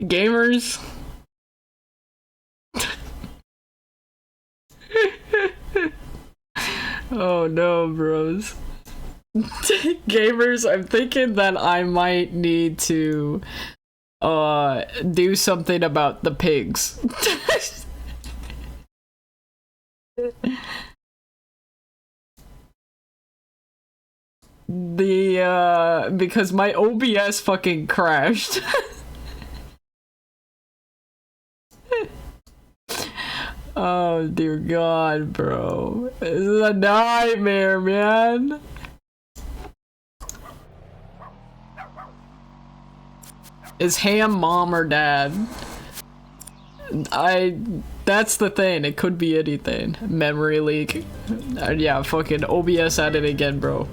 Gamers. Oh no, bros. Gamers, I'm thinking that I might need to do something about the pigs. Because my OBS fucking crashed. Oh dear god, bro. This is a nightmare, man. Is Ham mom or dad? That's the thing, it could be anything. Memory leak. Yeah, fucking OBS at it again, bro.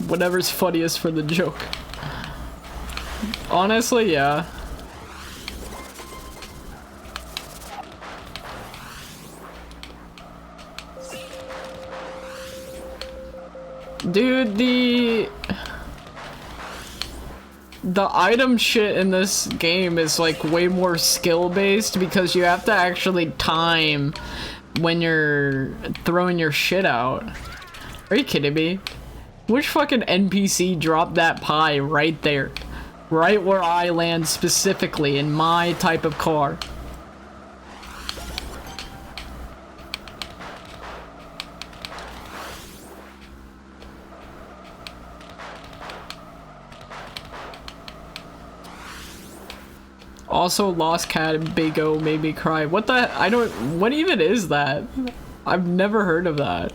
Whatever's funniest for the joke. Honestly, yeah. Dude, the item shit in this game is like way more skill based because you have to actually time when you're throwing your shit out. Are you kidding me? Which fucking NPC dropped that pie right there? Right where I land specifically in my type of car. Also, Lost Cat and Big O made me cry. What the? What even is that? I've never heard of that.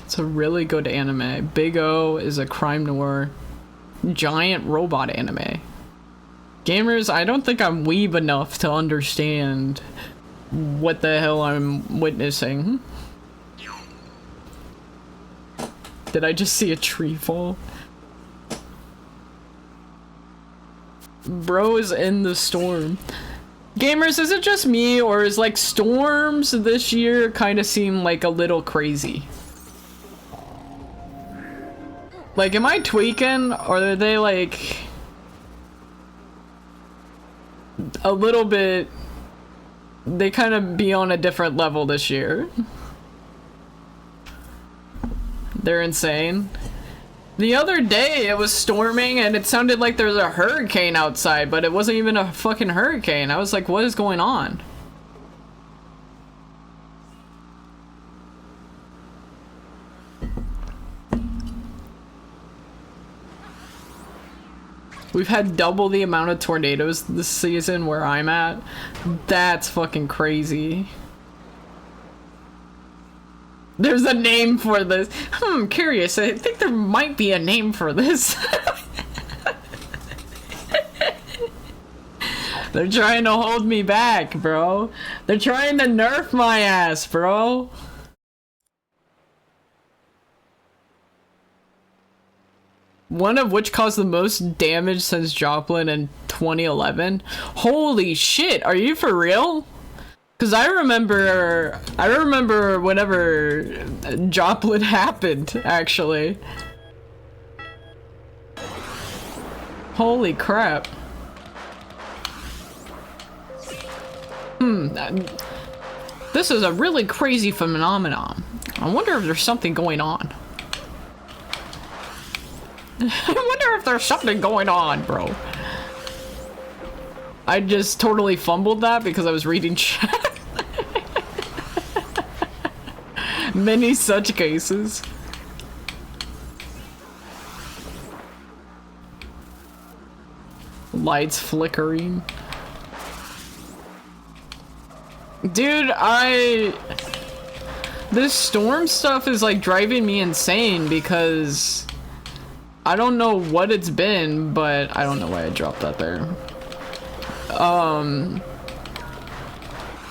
It's a really good anime. Big O is a crime noir giant robot anime. Gamers, I don't think I'm weeb enough to understand what the hell I'm witnessing. Did I just see a tree fall? Bro is in the storm. Gamers, is it just me, or is like storms this year kind of seem like a little crazy? Like, am I tweaking, or are they like a little bit? They kind of be on a different level this year. They're insane. The other day it was storming and it sounded like there was a hurricane outside, but it wasn't even a fucking hurricane. I was like, what is going on? We've had double the amount of tornadoes this season where I'm at. That's fucking crazy. There's a name for this. Curious. I think there might be a name for this. They're trying to hold me back, bro. They're trying to nerf my ass, bro. One of which caused the most damage since Joplin in 2011. Holy shit, are you for real? Cause I remember whenever Joplin happened, actually. Holy crap. This is a really crazy phenomenon. I wonder if there's something going on. I wonder if there's something going on, bro. I just totally fumbled that because I was reading chat. Many such cases. Lights flickering. Dude, This storm stuff is like driving me insane because I don't know what it's been, but I don't know why I dropped that there.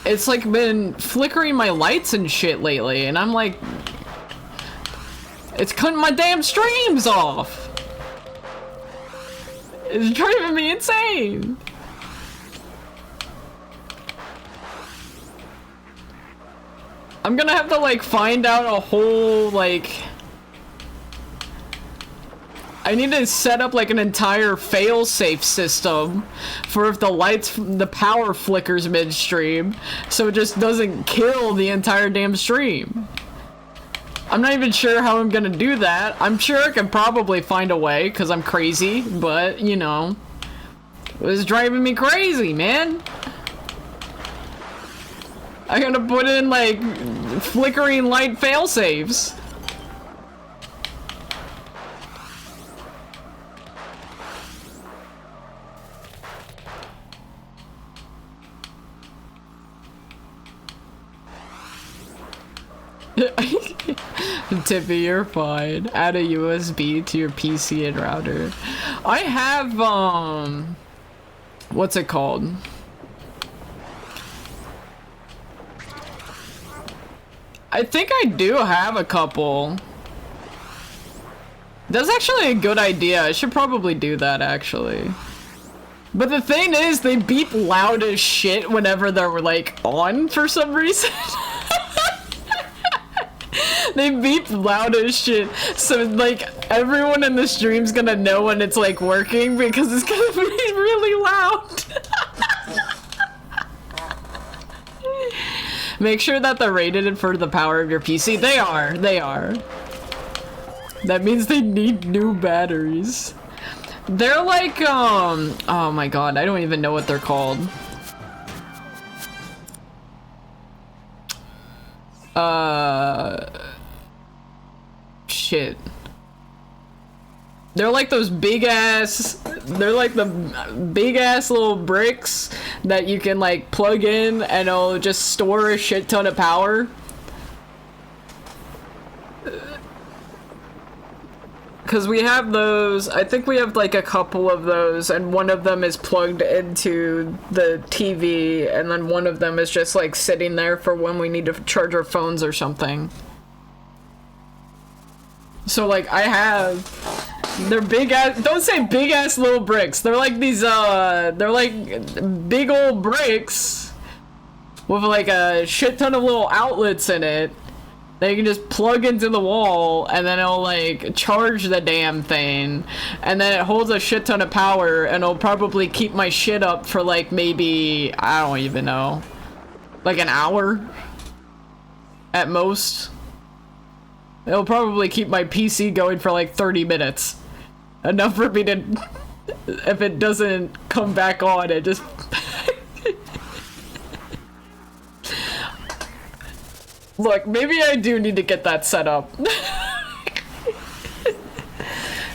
It's like been flickering my lights and shit lately, and I'm like, it's cutting my damn streams off. It's driving me insane. I'm gonna have to like find out a whole like, I need to set up like an entire fail-safe system for if the power flickers midstream, so it just doesn't kill the entire damn stream. I'm not even sure how I'm gonna do that. I'm sure I can probably find a way because I'm crazy, but you know, it was driving me crazy, man. I gotta put in like flickering light fail-safes. Tippy, you're fine. Add a USB to your PC and router. I have, what's it called? I think I do have a couple. That's actually a good idea. I should probably do that, actually. But the thing is, they beep loud as shit whenever they're, like, on for some reason. They beep loud as shit, so like everyone in the stream's gonna know when it's like working because it's gonna be really loud. Make sure that they're rated for the power of your PC. They are. That means they need new batteries. They're like, oh my god, I don't even know what they're called. Shit. They're like those big ass, they're like the big ass little bricks that you can like plug in and it'll just store a shit ton of power. Cause we have those, I think we have like a couple of those, and one of them is plugged into the TV, and then one of them is just like sitting there for when we need to charge our phones or something. So like I have, they're big ass, don't say big ass little bricks, they're like these they're like big old bricks with like a shit ton of little outlets in it that you can just plug into the wall, and then it'll like charge the damn thing, and then it holds a shit ton of power, and it'll probably keep my shit up for like maybe, I don't even know, like an hour at most. It'll probably keep my PC going for like 30 minutes. Enough for me to, if it doesn't come back on, it just... Look, maybe I do need to get that set up.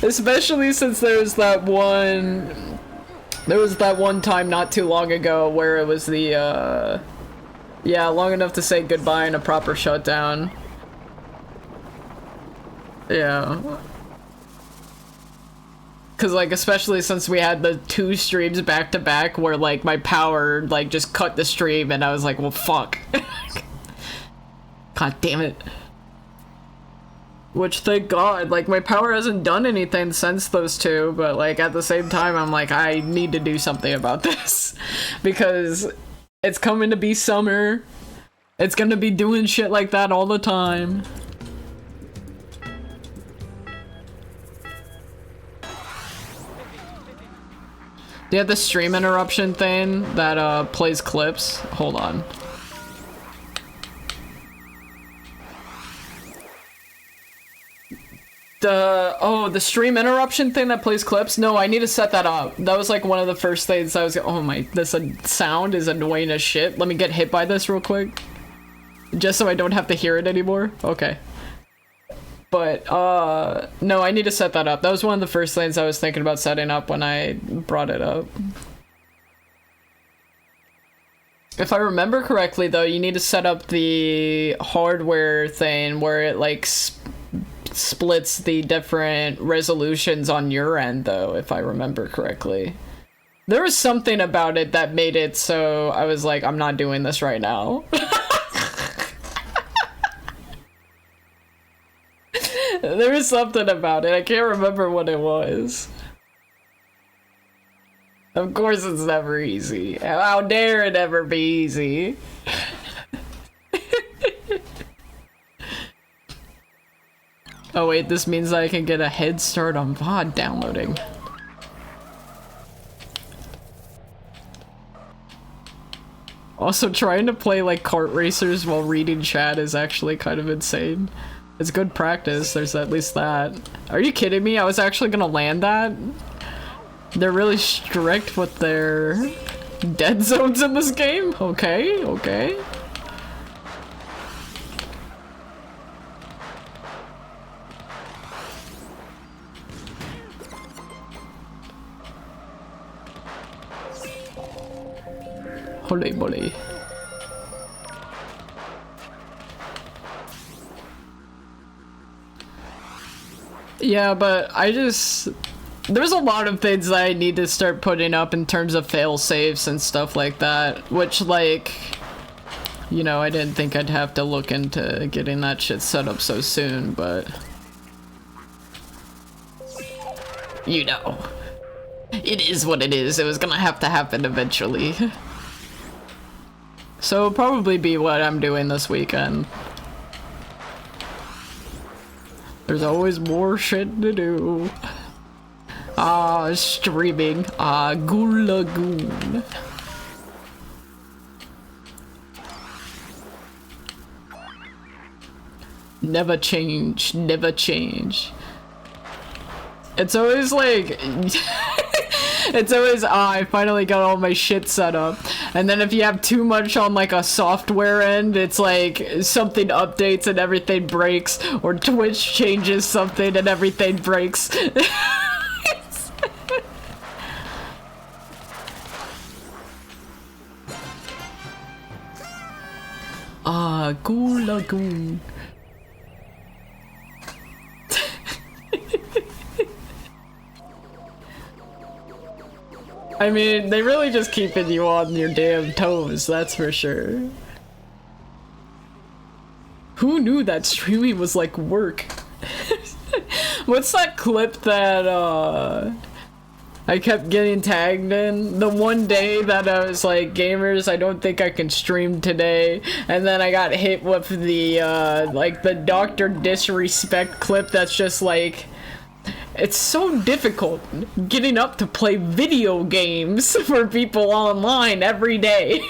Especially since there was that one time not too long ago where it was the, yeah, long enough to say goodbye and a proper shutdown. Yeah. Cause like, especially since we had the 2 streams back to back where like my power like just cut the stream and I was like, well fuck. God damn it. Which, thank God, like my power hasn't done anything since those 2, but like at the same time I'm like, I need to do something about this. Because it's coming to be summer. It's gonna be doing shit like that all the time. Do you have the stream interruption thing that plays clips? Hold on. The stream interruption thing that plays clips? No, I need to set that up. That was like one of the first things I was, oh my, this sound is annoying as shit. Let me get hit by this real quick. Just so I don't have to hear it anymore. Okay. But, no, I need to set that up. That was one of the first things I was thinking about setting up when I brought it up. If I remember correctly, though, you need to set up the hardware thing where it, like, splits the different resolutions on your end, though, if I remember correctly. There was something about it that made it so I was like, I'm not doing this right now. There was something about it. I can't remember what it was. Of course it's never easy. How dare it ever be easy? Oh wait, this means I can get a head start on VOD downloading. Also, trying to play like kart racers while reading chat is actually kind of insane. It's good practice, there's at least that. Are you kidding me? I was actually gonna land that? They're really strict with their dead zones in this game? Okay, okay. Holy moly. Yeah, but there's a lot of things that I need to start putting up in terms of fail safes and stuff like that, which, like, you know, I didn't think I'd have to look into getting that shit set up so soon, but you know, it is what it is. It was gonna have to happen eventually. So it'll probably be what I'm doing this weekend. There's always more shit to do. Streaming. Ghoul Lagoon. Never change, never change. It's always like... It's always, I finally got all my shit set up. And then if you have too much on like a software end, it's like something updates and everything breaks, or Twitch changes something and everything breaks. Ghoul Lagoon. I mean, they really just keeping you on your damn toes, that's for sure. Who knew that streaming was like work? What's that clip that I kept getting tagged in? The one day that I was like, gamers, I don't think I can stream today. And then I got hit with the like the Dr. Disrespect clip that's just like, it's so difficult getting up to play video games for people online every day.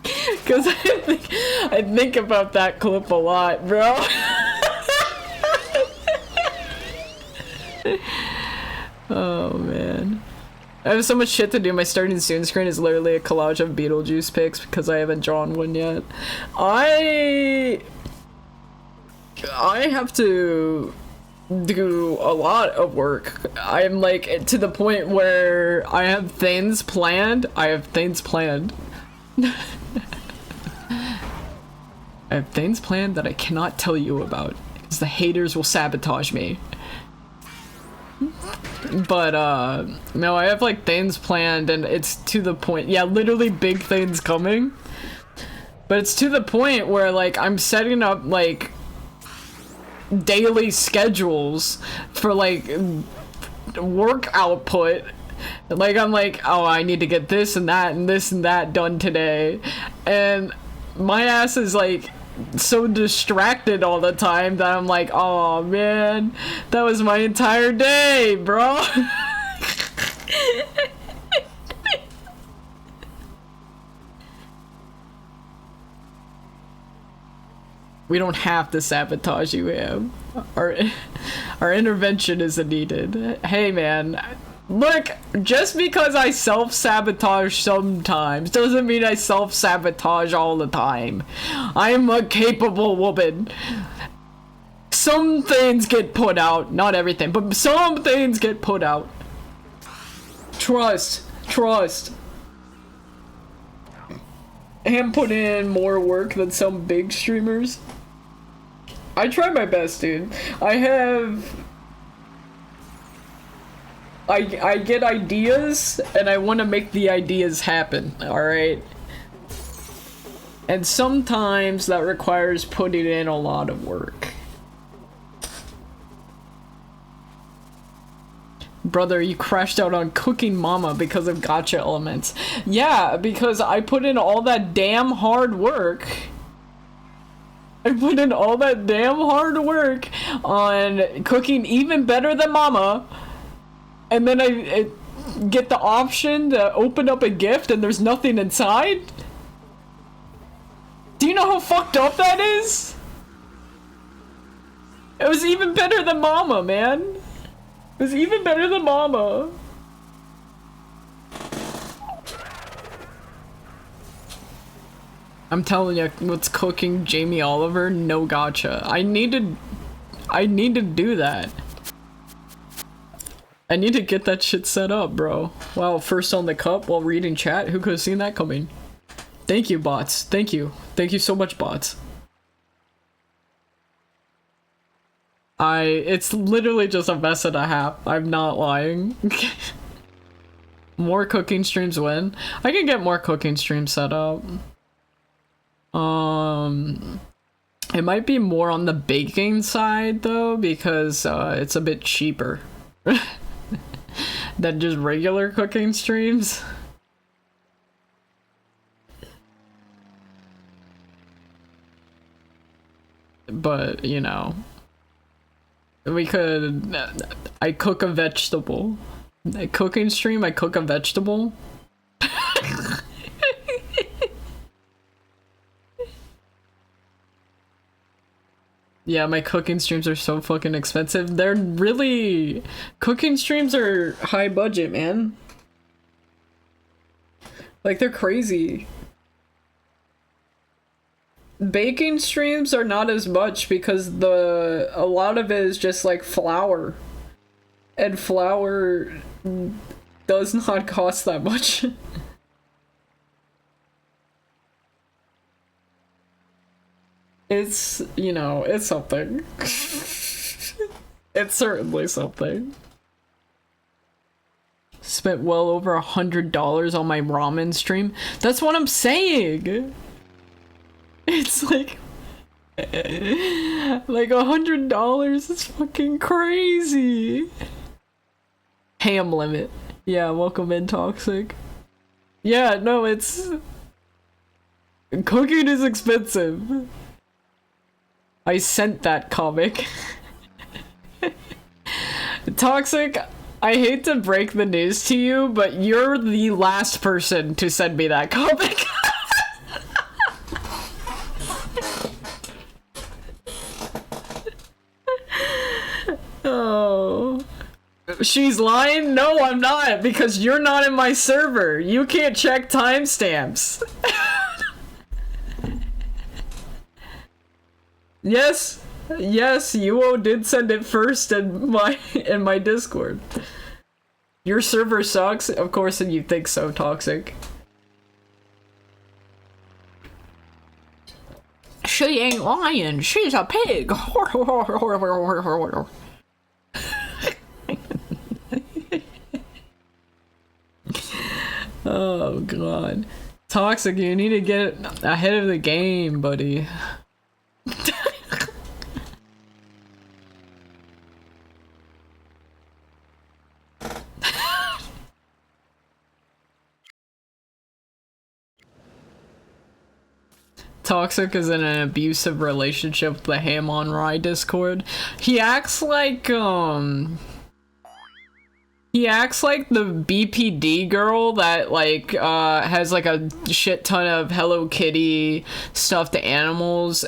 Because I think about that clip a lot, bro. Oh, man. I have so much shit to do. My starting soon screen is literally a collage of Beetlejuice pics because I haven't drawn one yet. I have to do a lot of work. I'm like to the point where I have things planned. I have things planned that I cannot tell you about because the haters will sabotage me. But no, I have like things planned and it's to the point, yeah, literally big things coming, but it's to the point where like I'm setting up like daily schedules for like work output. Like I'm like, oh, I need to get this and that and this and that done today, and my ass is like so distracted all the time that I'm like, oh man, that was my entire day, bro. We don't have to sabotage you, Am. Our intervention isn't needed. Hey, man. Look, just because I self-sabotage sometimes doesn't mean I self-sabotage all the time. I'm a capable woman. Some things get put out. Not everything, but some things get put out. Trust. Trust. Ham put in more work than some big streamers. I try my best, dude. I get ideas, and I want to make the ideas happen, alright? And sometimes that requires putting in a lot of work. Brother, you crashed out on Cooking Mama because of gacha elements. Yeah, because I put in all that damn hard work. I put in all that damn hard work on cooking even better than Mama. And then I get the option to open up a gift and there's nothing inside? Do you know how fucked up that is? It was even better than Mama, man. It was even better than Mama. I'm telling you, what's cooking Jamie Oliver? No gotcha. I need to do that. I need to get that shit set up, bro. Wow, first on the cup while reading chat? Who could have seen that coming? Thank you, bots. Thank you. Thank you so much, bots. It's literally just a vest and a half. I'm not lying. More cooking streams when? I can get more cooking streams set up. It might be more on the baking side though, because it's a bit cheaper than just regular cooking streams. But, you know, we could, I cook a vegetable. A cooking stream, I cook a vegetable. Yeah, my cooking streams are so fucking expensive. They're really... Cooking streams are high budget, man. Like, they're crazy. Baking streams are not as much because a lot of it is just like flour. And flour does not cost that much. It's, you know, it's something. It's certainly something. Spent well over $100 on my ramen stream. That's what I'm saying! It's like $100 is fucking crazy. Ham limit. Yeah, welcome in, Toxic. Yeah, no, it's... Cooking is expensive. I sent that comic. Toxic, I hate to break the news to you, but you're the last person to send me that comic. Oh. She's lying? No, I'm not, because you're not in my server. You can't check timestamps. Yes, Yuo did send it first in my Discord. Your server sucks? Of course, and you think so, Toxic. She ain't lying. She's a pig. Oh, God. Toxic, you need to get ahead of the game, buddy. Toxic is in an abusive relationship with the Ham on Rye Discord. He acts like the BPD girl that like has like a shit ton of Hello Kitty stuffed animals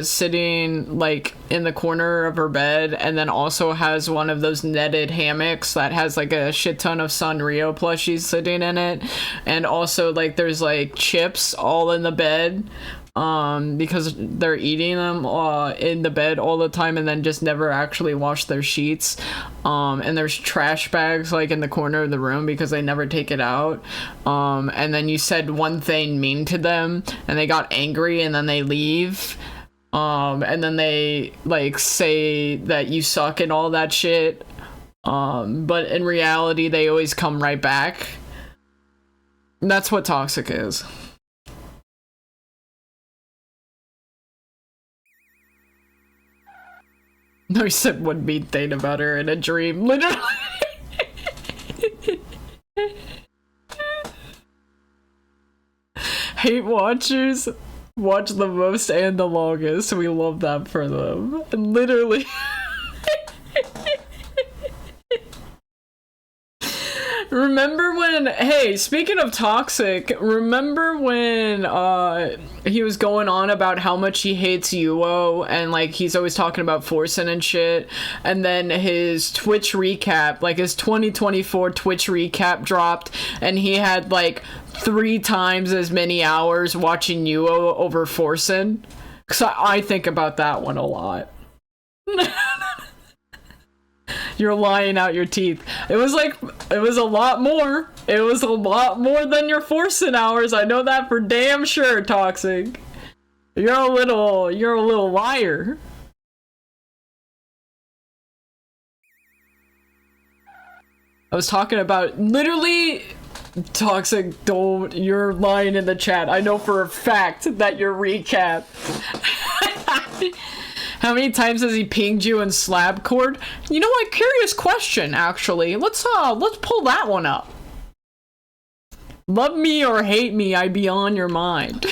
sitting like in the corner of her bed, and then also has one of those netted hammocks that has like a shit ton of Sanrio plushies sitting in it, and also like there's like chips all in the bed. because they're eating them in the bed all the time and then just never actually wash their sheets. And there's trash bags like in the corner of the room because they never take it out. And then you said one thing mean to them and they got angry and then they leave. And then they like say that you suck and all that shit. But in reality, they always come right back. That's what toxic is. No, he said one mean thing about her in a dream. Literally. Hate watchers watch the most and the longest. We love that for them. Literally. Remember when, hey, speaking of toxic, remember when he was going on about how much he hates Yuo and like he's always talking about forcing and shit, and then his Twitch recap, like his 2024 Twitch recap dropped and he had like 3 times as many hours watching Yuo over forcing? Because I think about that one a lot. You're lying out your teeth. It was a lot more. It was a lot more than your forcing hours. I know that for damn sure, Toxic. You're a little liar. I was talking about literally Toxic, you're lying in the chat. I know for a fact that your recap. How many times has he pinged you in Slabcord? You know what? Curious question, actually. Let's pull that one up. Love me or hate me, I be on your mind.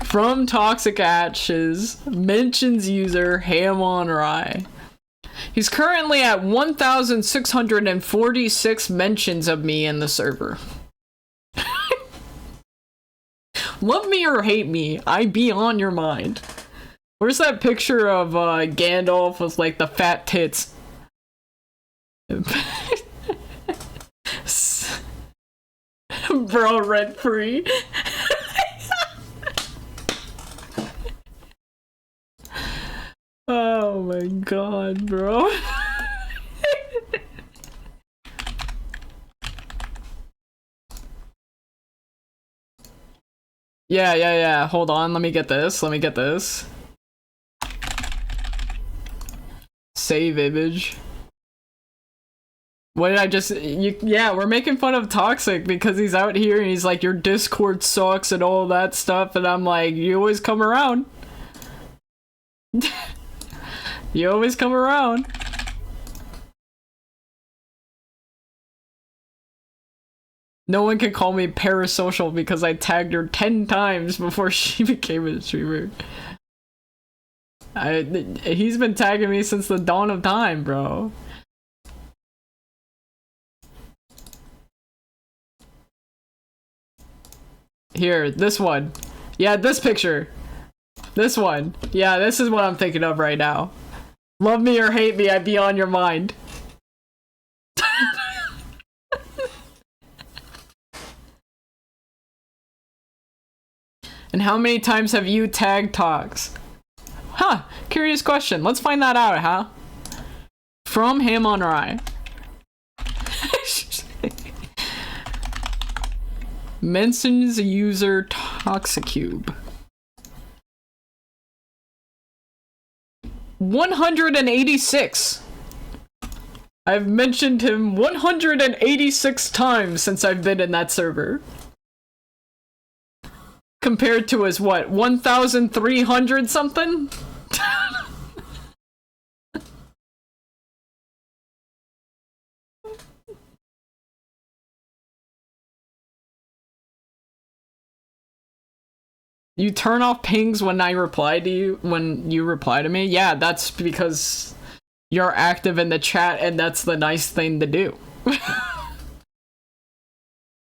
From Toxic Ashes, mentions user Ham on Rye. He's currently at 1,646 mentions of me in the server. Love me or hate me, I be on your mind. Where's that picture of Gandalf with like the fat tits? Bro, rent free. Oh my god, bro. Yeah. Hold on, let me get this. Save image. What did I just... yeah, we're making fun of Toxic because he's out here and he's like, your Discord sucks and all that stuff, and I'm like, you always come around. You always come around. No one can call me parasocial because I tagged her 10 times before she became a streamer. He's been tagging me since the dawn of time, bro. Here, this one. Yeah, this picture. This one. Yeah, this is what I'm thinking of right now. Love me or hate me, I be on your mind. And how many times have you tagged Tox? Huh, curious question. Let's find that out, huh? From Ham on Rye. Mentions user Toxicube. 186. I've mentioned him 186 times since I've been in that server. Compared to his, what, 1,300 something? You turn off pings when I reply to you, when you reply to me? Yeah, that's because you're active in the chat and that's the nice thing to do.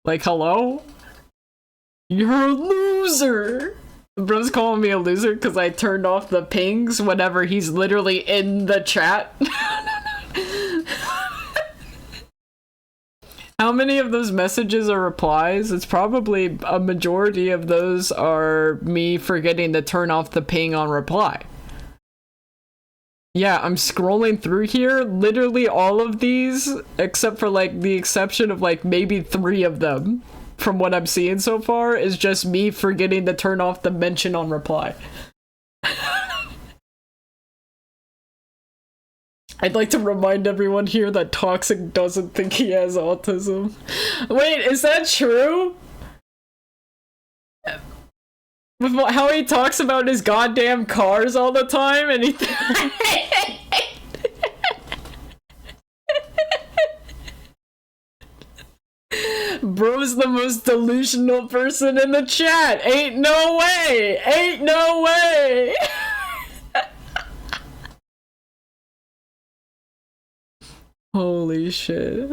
Like, hello? You're a loser! Bro's calling me a loser because I turned off the pings whenever he's literally in the chat. How many of those messages are replies? It's probably a majority of those are me forgetting to turn off the ping on reply. Yeah, I'm scrolling through here. Literally all of these, except for like the exception of like maybe 3 of them, from what I'm seeing so far, is just me forgetting to turn off the mention on reply. I'd like to remind everyone here that Toxic doesn't think he has autism. Wait, is that true? With how he talks about his goddamn cars all the time and he... Bro's the most delusional person in the chat. Ain't no way. Ain't no way. Holy shit.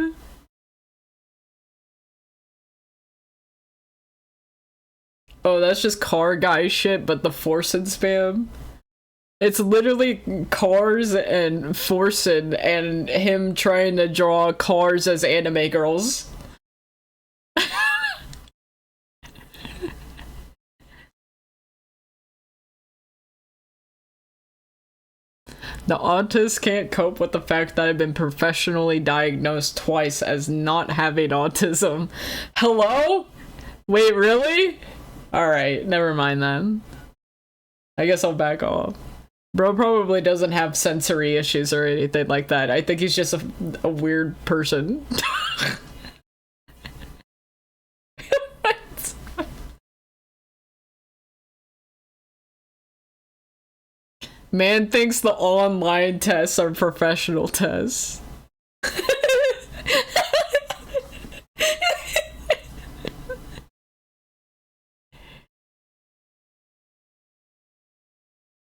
Oh, that's just car guy shit, but the Forsen spam. It's literally cars and Forsen and him trying to draw cars as anime girls. The autist can't cope with the fact that I've been professionally diagnosed twice as not having autism. Hello? Wait, really? Alright, never mind then. I guess I'll back off. Bro probably doesn't have sensory issues or anything like that. I think he's just a weird person. Man thinks the online tests are professional tests.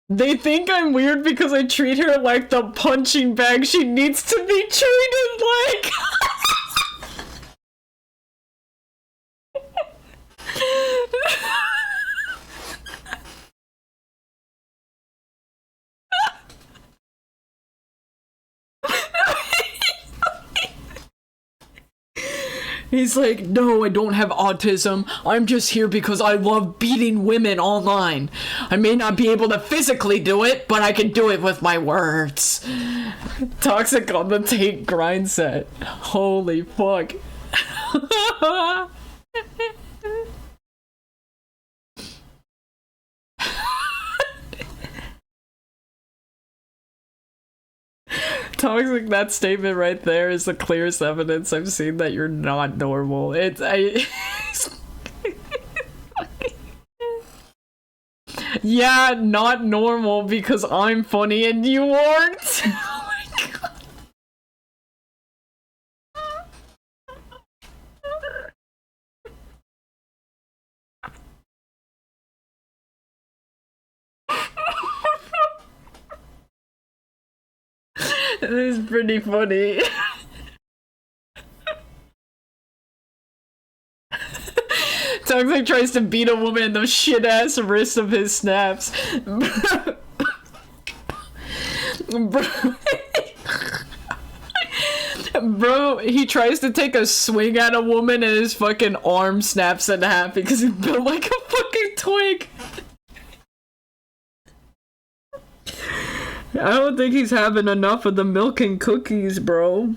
They think I'm weird because I treat her like the punching bag she needs to be treated like. He's like, no, I don't have autism. I'm just here because I love beating women online. I may not be able to physically do it, but I can do it with my words. Toxic on the tape grind set. Holy fuck. Toxic, that statement right there is the clearest evidence I've seen that you're not normal. Yeah, not normal because I'm funny and you aren't. Oh my god. It is pretty funny. Toxic tries to beat a woman in the shit ass wrist of his snaps. Bro, he tries to take a swing at a woman and his fucking arm snaps in half because he built like a fucking twig. I don't think he's having enough of the milk and cookies, bro.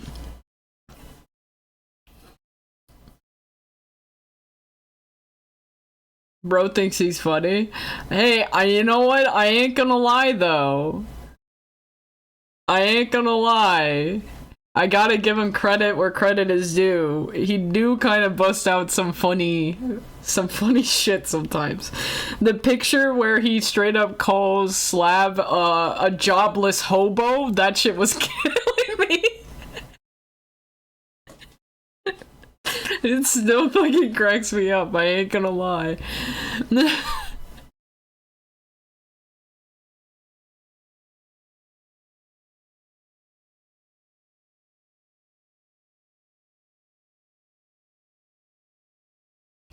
Bro thinks he's funny. Hey, you know what? I ain't gonna lie, though. I ain't gonna lie. I gotta give him credit where credit is due. He do kind of bust out some funny shit sometimes. The picture where he straight up calls Slab a jobless hobo, that shit was killing me. It still fucking cracks me up, I ain't gonna lie.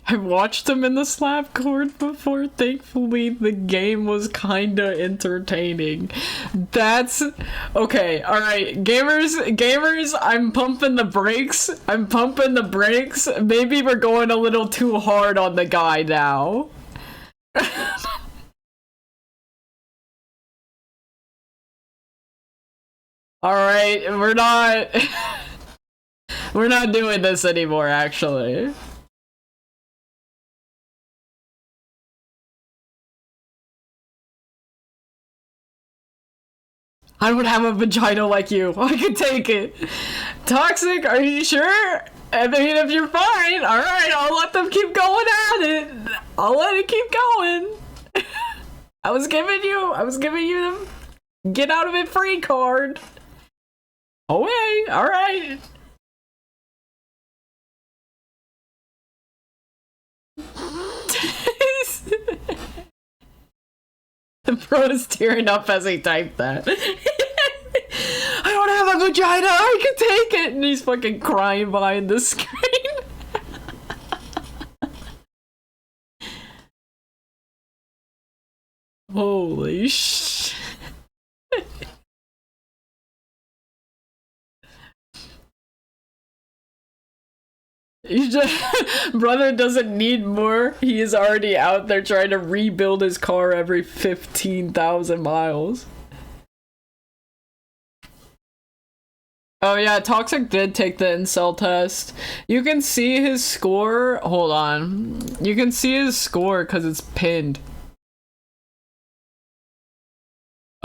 I watched him in the slap court before. Thankfully, the game was kinda entertaining. That's okay. All right, gamers. I'm pumping the brakes. Maybe we're going a little too hard on the guy now. All right, we're not doing this anymore. Actually. I don't have a vagina like you. I can take it. Toxic, are you sure? I mean, if you're fine, alright, I'll let them keep going at it. I'll let it keep going. I was giving you the get out of it free card. Okay, alright. The bro is tearing up as he typed that. I don't have a vagina, I can take it! And he's fucking crying behind the screen. Holy shit. Brother doesn't need more. He is already out there trying to rebuild his car every 15,000 miles. Oh yeah, Toxic did take the incel test. You can see his score. Hold on. You can see his score because it's pinned.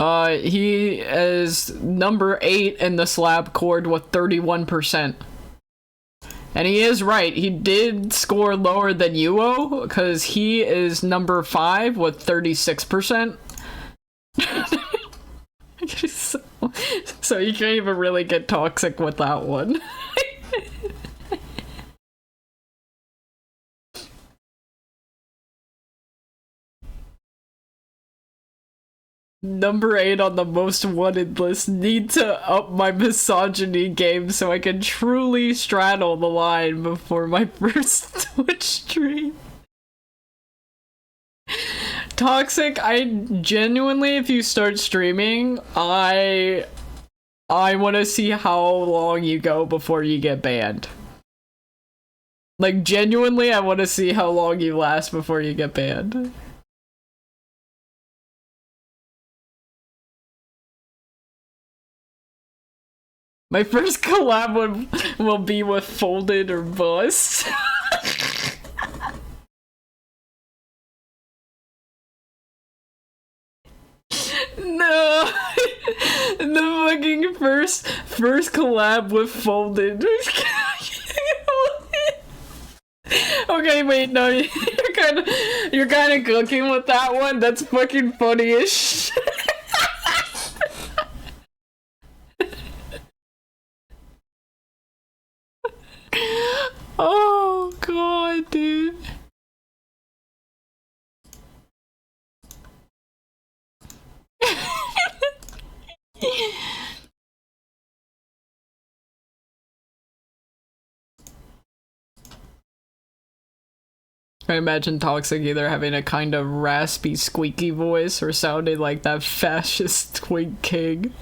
He is number 8 in the slab cord with 31%. And he is right. He did score lower than Yuo because he is number 5 with 36%. So you can't even really get toxic with that one. Number 8 on the most wanted list. Need to up my misogyny game so I can truly straddle the line before my first Twitch stream. Toxic, I genuinely, if you start streaming, I want to see how long you go before you get banned. Like, genuinely, I want to see how long you last before you get banned. My first collab will be with Folded or Bust. No, the fucking first collab with Folded. Okay, wait, no, you're kind of cooking with that one. That's fucking funny as shit. Oh god, dude. I imagine Toxic either having a kind of raspy, squeaky voice or sounding like that fascist Twink King.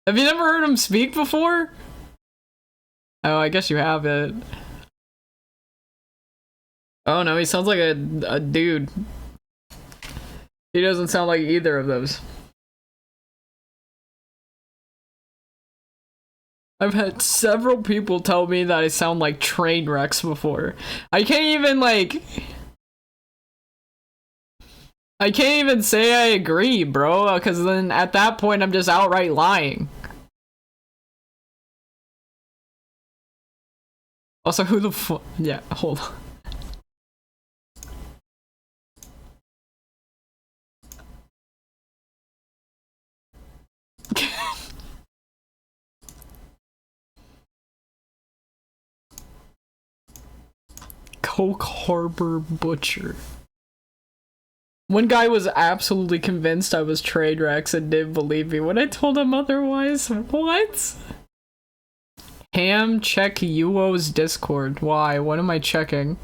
Have you never heard him speak before? Oh, I guess you haven't. Oh no, he sounds like a dude. He doesn't sound like either of those. I've had several people tell me that I sound like train wrecks before. I can't even say I agree, bro, because then at that point I'm just outright lying. Also, who the fuck? Yeah, hold on. Coke Harbor Butcher. One guy was absolutely convinced I was Trade Rex and didn't believe me when I told him otherwise. What? Ham, check Yuo's Discord. Why? What am I checking?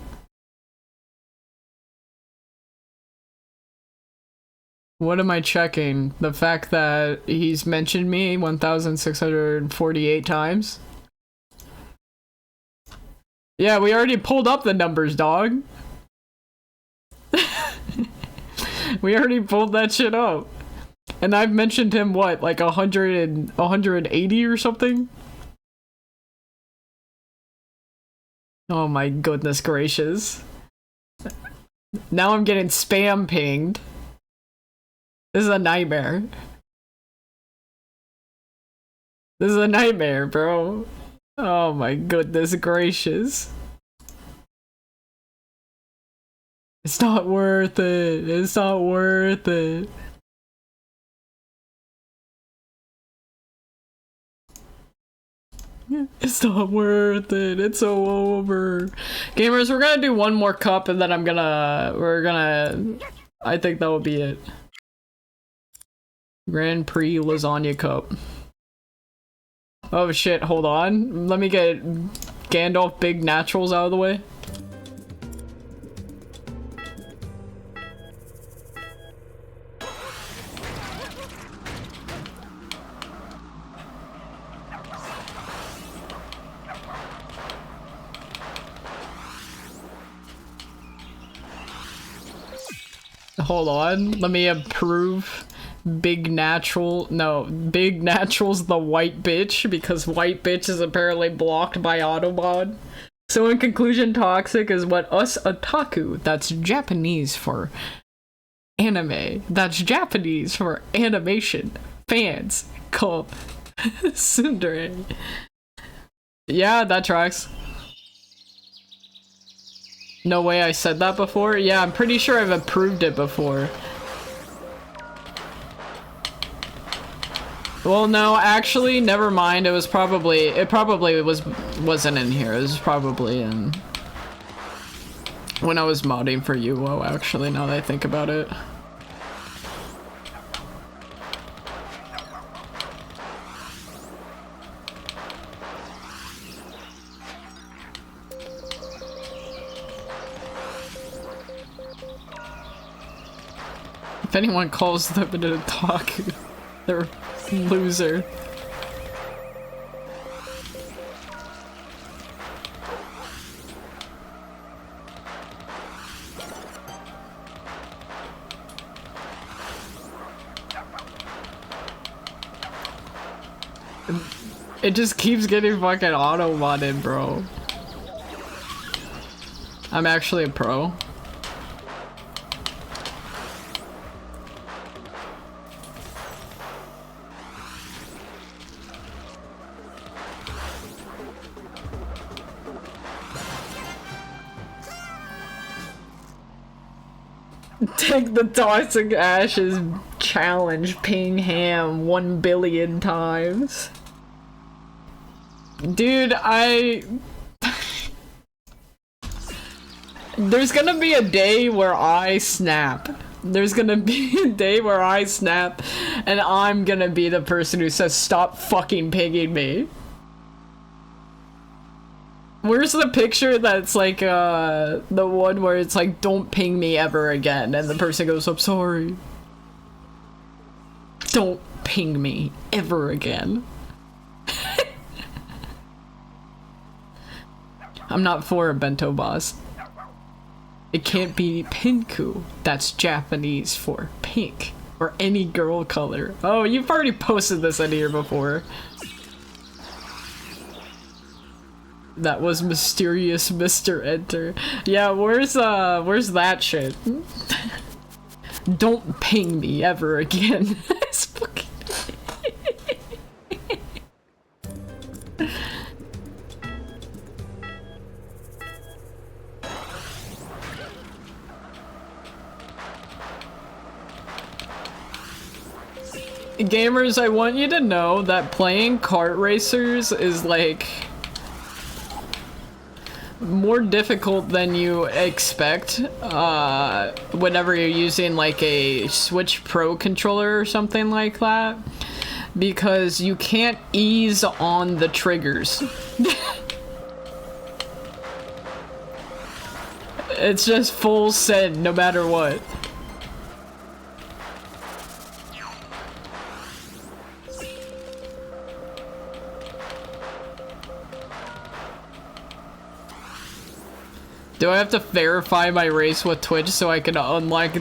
What am I checking? The fact that he's mentioned me 1,648 times? Yeah, we already pulled up the numbers, dog. We already pulled that shit up. And I've mentioned him, what, like 180 or something? Oh my goodness gracious. Now I'm getting spam pinged. This is a nightmare. This is a nightmare, bro. Oh my goodness gracious. It's not worth it. It's not worth it. It's not worth it. It's so over. Gamers, we're gonna do one more cup and then I think that will be it. Grand Prix Lasagna Cup. Oh shit, hold on. Let me get Gandalf Big Naturals out of the way. Hold on, let me approve Big Naturals the white bitch, because white bitch is apparently blocked by Autobot. So in conclusion, toxic is what us otaku, that's Japanese for anime, that's Japanese for animation, fans call tsundere. Yeah, that tracks. No way I said that before? Yeah, I'm pretty sure I've approved it before. Well, no, actually, never mind. It probably wasn't in here. It was probably in when I was modding for UO, actually, now that I think about it. If anyone calls them an otaku, they're a loser. It just keeps getting fucking auto-modded, bro. I'm actually a pro. Take the toxic ashes challenge, ping ham 1 billion times. Dude, there's gonna be a day where I snap. There's gonna be a day where I snap, and I'm gonna be the person who says, stop fucking pinging me. Where's the picture that's like, the one where it's like, don't ping me ever again, and the person goes, I'm sorry. Don't ping me ever again. I'm not for a bento boss. It can't be pinku. That's Japanese for pink, or any girl color. Oh, you've already posted this in here before. That was mysterious Mr. Enter. Yeah, where's that shit? Don't ping me ever again. It's fucking Gamers, I want you to know that playing kart racers is like more difficult than you expect whenever you're using like a Switch Pro controller or something like that, because you can't ease on the triggers. It's just full send no matter what. Do I have to verify my race with Twitch so I can unlock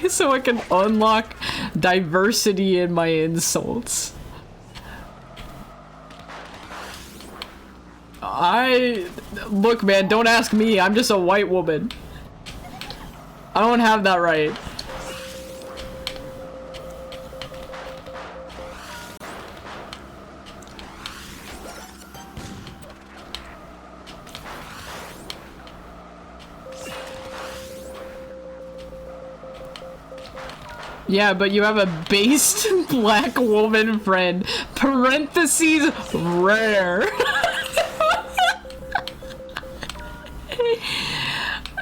so I can unlock diversity in my insults? Look, man, don't ask me. I'm just a white woman. I don't have that right. Yeah, but you have a based black woman friend. Parentheses rare.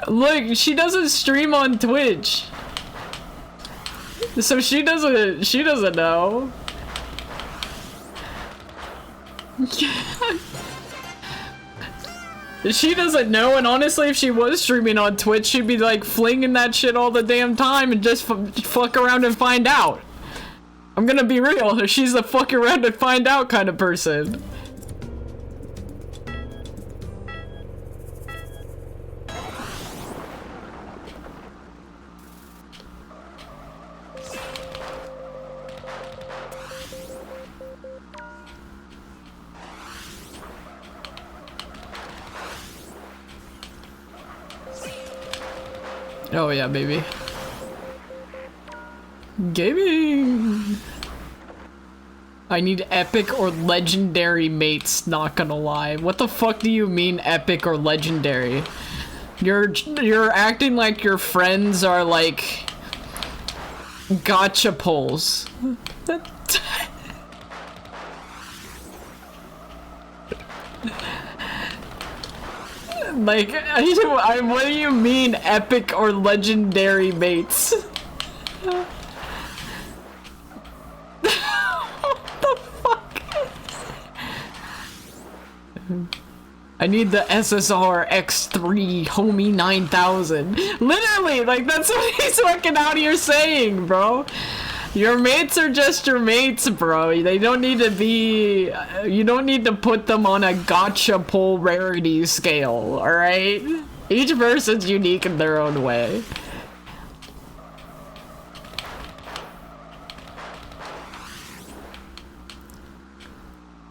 Look, she doesn't stream on Twitch. So she doesn't know. She doesn't know, and honestly, if she was streaming on Twitch, she'd be like flinging that shit all the damn time and just fuck around and find out. I'm gonna be real, she's the fuck around and find out kind of person. Oh yeah, baby. Gaming! I need epic or legendary mates, not gonna lie. What the fuck do you mean epic or legendary? You're acting like your friends are like gotcha pulls. Like, what do you mean epic or legendary mates? What the fuck? I need the SSR X3 homie 9000. Literally, like, that's what he's fucking out here saying, bro. Your mates are just your mates, bro. They don't need to be... You don't need to put them on a gotcha pull rarity scale, alright? Each person's unique in their own way.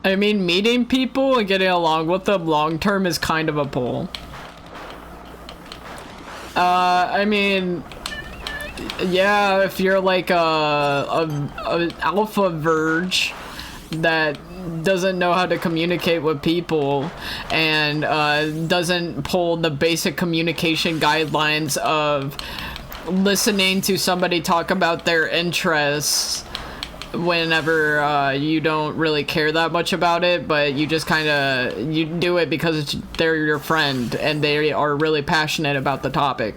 I mean, meeting people and getting along with them long term is kind of a pull. I mean... Yeah, if you're like a alpha verge that doesn't know how to communicate with people and doesn't pull the basic communication guidelines of listening to somebody talk about their interests whenever you don't really care that much about it, but you just kind of you do it because they're your friend and they are really passionate about the topic.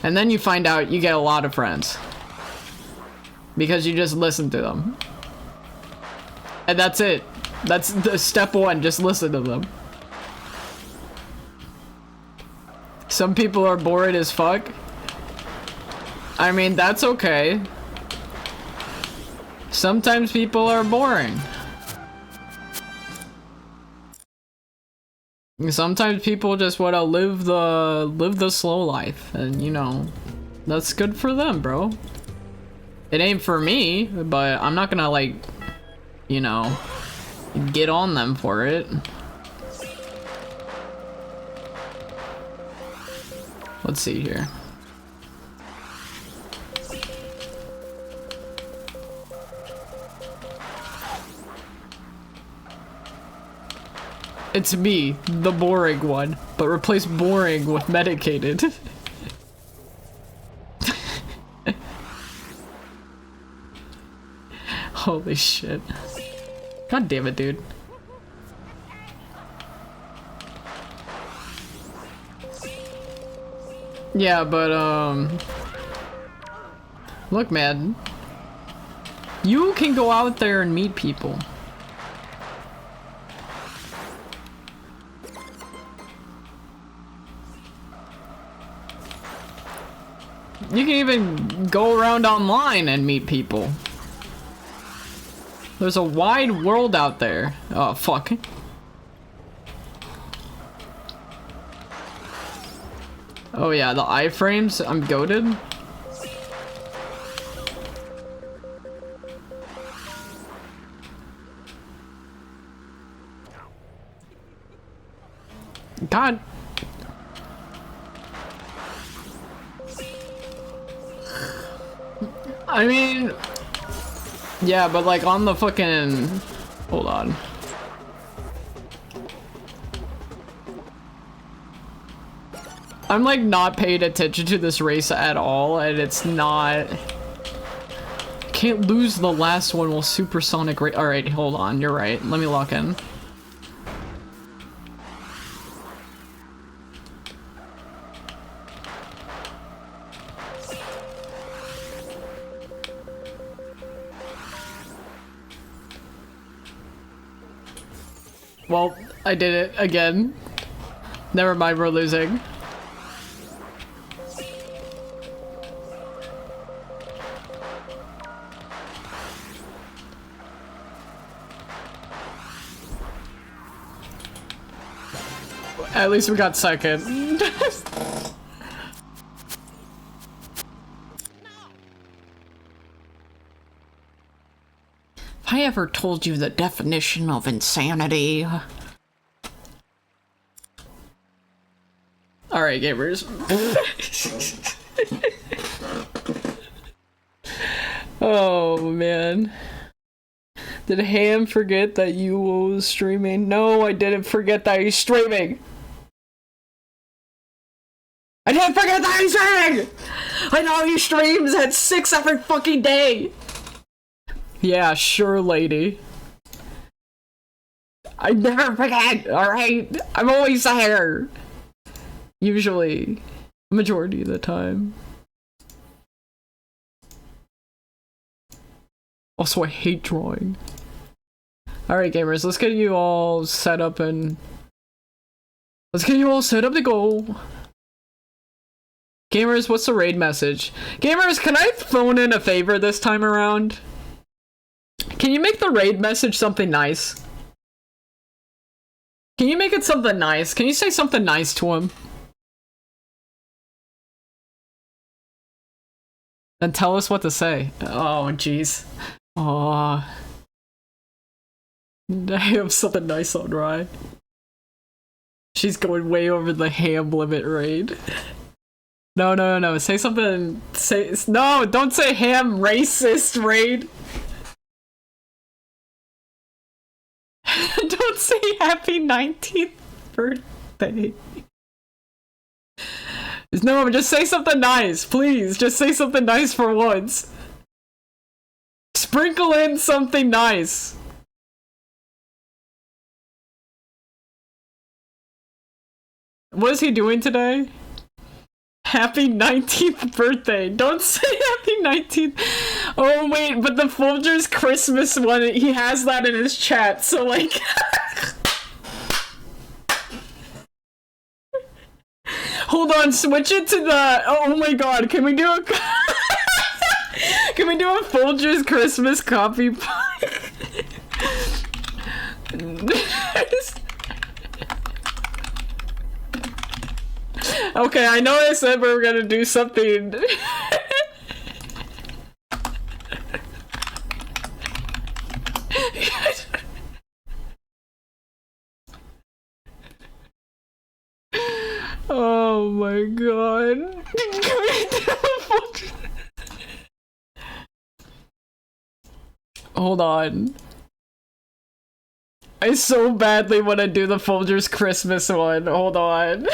And then you find out you get a lot of friends. Because you just listen to them. And that's it. That's the step one, just listen to them. Some people are bored as fuck. I mean, that's okay. Sometimes people are boring. Sometimes people just want to live the slow life, and you know, that's good for them, bro. It ain't for me, but I'm not gonna like, you know, get on them for it. Let's see here. It's me, the boring one, but replace boring with medicated. Holy shit. God damn it, dude. Yeah, but, look, man. You can go out there and meet people. You can even go around online and meet people. There's a wide world out there. Oh, fuck. Oh yeah, the iframes, I'm goated. God. I mean, yeah, but like on the fucking, hold on. I'm like not paying attention to this race at all, and it's not. Can't lose the last one while supersonic race. All right, hold on. You're right. Let me lock in. Well, I did it again. Never mind, we're losing. At least we got second. If I ever told you the definition of insanity. Alright, gamers. Oh, man. Did Ham forget that you was streaming? No, I didn't forget that he's streaming. I didn't forget that he's streaming! I know he streams at 6 every fucking day! Yeah, sure, lady. I never forget, alright? I'm always there! Usually. Majority of the time. Also, I hate drawing. Alright, gamers, let's get you all set up and... Let's get you all set up to go! Gamers, what's the raid message? Gamers, can I phone in a favor this time around? Can you make the raid message something nice? Can you make it something nice? Can you say something nice to him? And tell us what to say. Oh, jeez. Aw. I have something nice on Rye. She's going way over the ham limit raid. No, no, no, no. Say something. Say no. Don't say ham racist raid. Don't say happy 19th birthday. No, just say something nice, please. Just say something nice for once. Sprinkle in something nice. What is he doing today? Happy 19th birthday. Don't say happy 19th. Oh, wait, but the Folgers Christmas one, he has that in his chat, so like... Hold on, switch it to the... Oh my god, can we do a... Can we do a Folgers Christmas copy? Okay, I know I said we were gonna do something. Oh my god. Hold on. I so badly want to do the Folgers Christmas one. Hold on.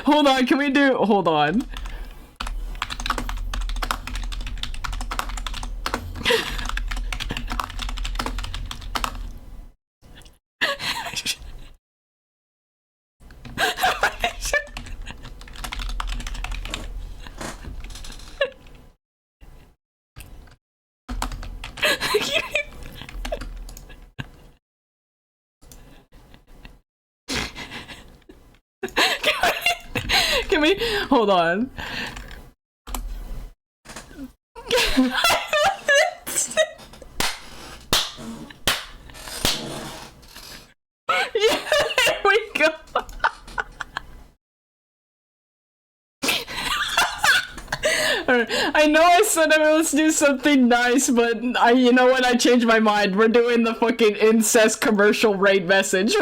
Hold on, can we do... Hold on. Can we... Hold on. Alright, I know I said let's do something nice, but you know what? I changed my mind. We're doing the fucking incest commercial raid message.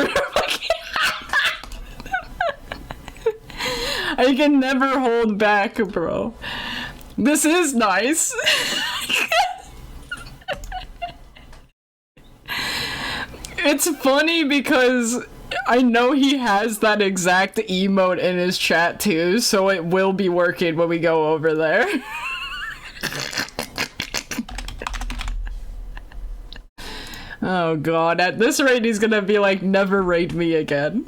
I can never hold back, bro. This is nice. It's funny because I know he has that exact emote in his chat too, so it will be working when we go over there. Oh god, at this rate he's gonna be like, never raid me again.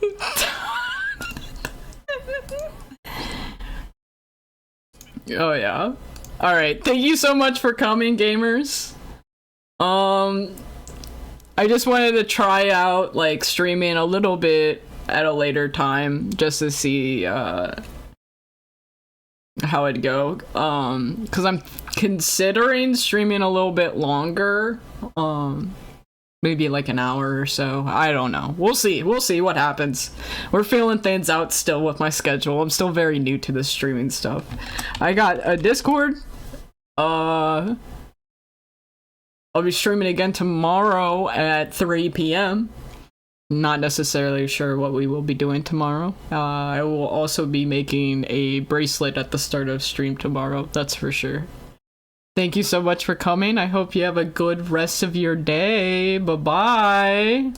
Oh yeah. Alright, thank you so much for coming, gamers. I just wanted to try out, like, streaming a little bit at a later time, just to see, how it'd go. Cause I'm considering streaming a little bit longer, maybe like an hour or so. I don't know. We'll see what happens. We're feeling things out still with my schedule. I'm still very new to this streaming stuff. I got a Discord. I'll be streaming again tomorrow at 3 p.m. Not necessarily sure what we will be doing tomorrow. I will also be making a bracelet at the start of stream tomorrow, that's for sure. Thank you so much for coming. I hope you have a good rest of your day. Bye-bye.